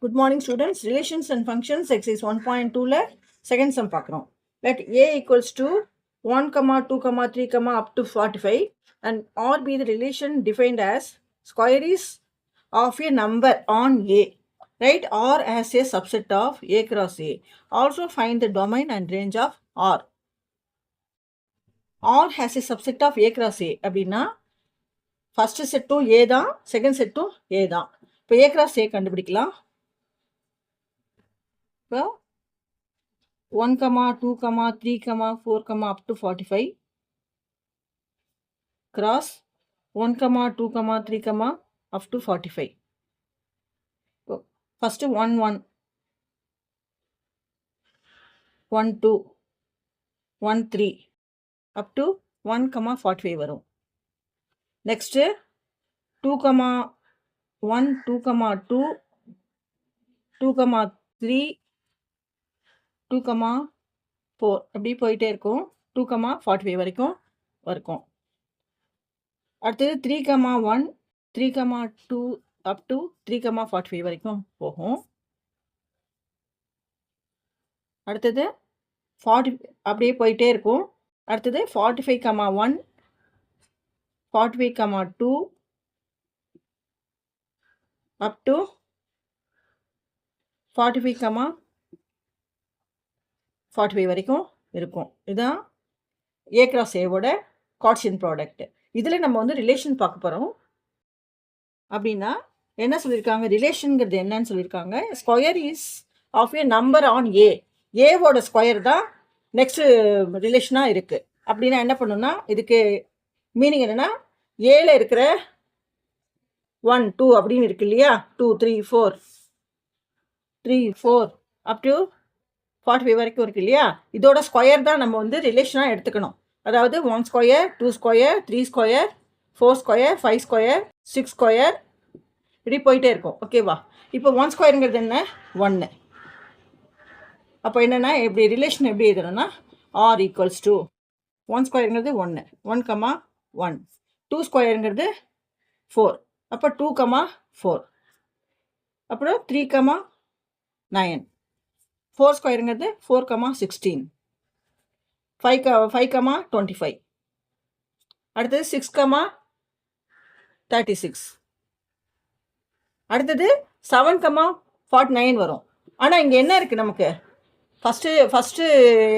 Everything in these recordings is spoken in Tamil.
Good morning students. Relations and functions exercise 1.2 second sum பார்க்கிறோம். Let a equals to 1, 2, 3, up to 45 and R be the relation defined as square is of a number on A. Right? R as a subset of A cross A. Also find the domain and range of R. R has a subset of A cross A. அப்படின்னா first set to A தான், second set to A தான். இப்போ A cross A கண்டுபிடிக்கலாம். இப்போ 1, 2, 3, 4, up to 45 cross 1, 2, 3, up to 45. So, first 1, 1, 1, 2, 1, 3 up to 1, 45 வரும். Next 2, 1, 2, 2, 2, 3, 2, 4 அப்படி போயிட்டே இருக்கும். 2, 45 வரைக்கும் இருக்கும். அடுத்தது 3, 1, 3, 2 up to 3, 45 வரைக்கும் போகும். அடுத்தது 40 அப்படியே போயிட்டே இருக்கும். அடுத்தது 45, 1, 45, 2 up to 45, 45 வரைக்கும் இருக்கும். இதுதான் A cross Aவோட காட்சியன் ப்ராடக்ட். இதில் நம்ம வந்து ரிலேஷன் பார்க்க போகிறோம். அப்படின்னா என்ன சொல்லியிருக்காங்க, ரிலேஷனுங்கிறது என்னன்னு சொல்லியிருக்காங்க. Square is of a number on A. ஏவோட ஸ்கொயர் தான் நெக்ஸ்ட் ரிலேஷனாக இருக்குது. அப்படின்னா என்ன பண்ணணும்னா இதுக்கு மீனிங் என்னென்னா ஏல இருக்கிற 1, 2 அப்படின்னு இருக்கு இல்லையா, 2, 3, 4 அப் டு 45 வரைக்கும் இருக்கு இல்லையா, இதோட ஸ்கொயர் தான் நம்ம வந்து ரிலேஷனாக எடுத்துக்கணும். அதாவது 1 square, 2 square, 3 square, 4 square, 5 square, 6 square, இப்படி போயிட்டே இருக்கும். ஓகேவா? இப்போ 1 ஸ்கொயருங்கிறது என்ன, 1. அப்போ என்னென்னா எப்படி ரிலேஷன் எப்படி எழுதணும்னா ஆர் ஈக்குவல்ஸ் டு 1 ஸ்கொயருங்கிறது 1, 1, 1, 2 ஸ்கொயருங்கிறது 4, அப்போ 2, 4, அப்புறம் 3, 9, 4 ஸ்கொயருங்கிறது 4, 16, 5, 25, அடுத்தது 6, 36, அடுத்தது 7, 49 வரும். ஆனால் இங்கே என்ன இருக்குது நமக்கு, ஃபஸ்ட்டு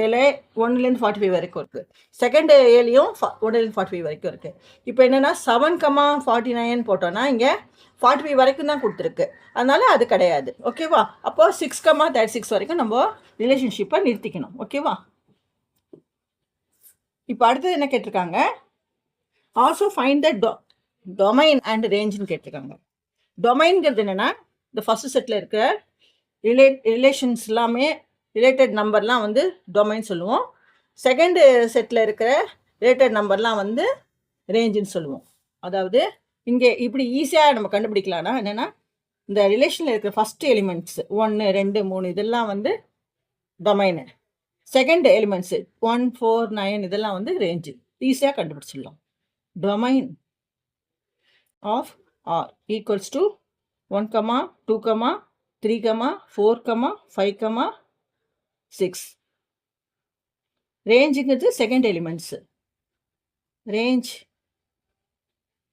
ஏல 1லேருந்து 45 வரைக்கும் இருக்குது, செகண்ட் ஏலையும் 1லேருந்து 45 வரைக்கும் இருக்குது. இப்போ என்னென்னா 7, 49 போட்டோன்னா இங்கே 45 வரைக்கும் தான் கொடுத்துருக்கு, அதனால் அது கிடையாது. ஓகேவா? அப்போது 6, 36 வரைக்கும் நம்ம ரிலேஷன்ஷிப்பை நிறுத்திக்கணும். ஓகேவா? இப்போ அடுத்தது என்ன கேட்டிருக்காங்க, also find the domain and ரேஞ்சுன்னு கேட்டிருக்காங்க. டொமைன்கிறது என்னென்னா இந்த ஃபஸ்ட்டு செட்டில் இருக்கிற ரிலேஷன்ஸ் எல்லாமே ரிலேட்டட் நம்பர்லாம் வந்து டொமைன் சொல்லுவோம். செகண்டு செட்டில் இருக்கிற ரிலேட்டட் நம்பர்லாம் வந்து ரேஞ்சுன்னு சொல்லுவோம். அதாவது இங்கே இப்படி ஈஸியாக நம்ம கண்டுபிடிக்கலாம்னா என்னென்னா இந்த ரிலேஷனில் இருக்கிற ஃபஸ்ட்டு எலிமெண்ட்ஸ் 1, 2, 3 இதெல்லாம் வந்து டொமைனு, செகண்ட் எலிமெண்ட்ஸு 1, 4, 9 இதெல்லாம் வந்து ரேஞ்சு. ஈஸியாக கண்டுபிடிச்சிடலாம். Domain of R equals to 1, 2, 3, 4, 5, 6. ரேஞ்சுங்கிறது second elements. Range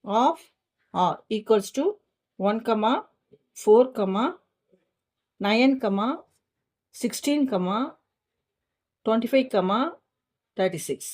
of R equals to 1, 4, 9, 16, 25, 36.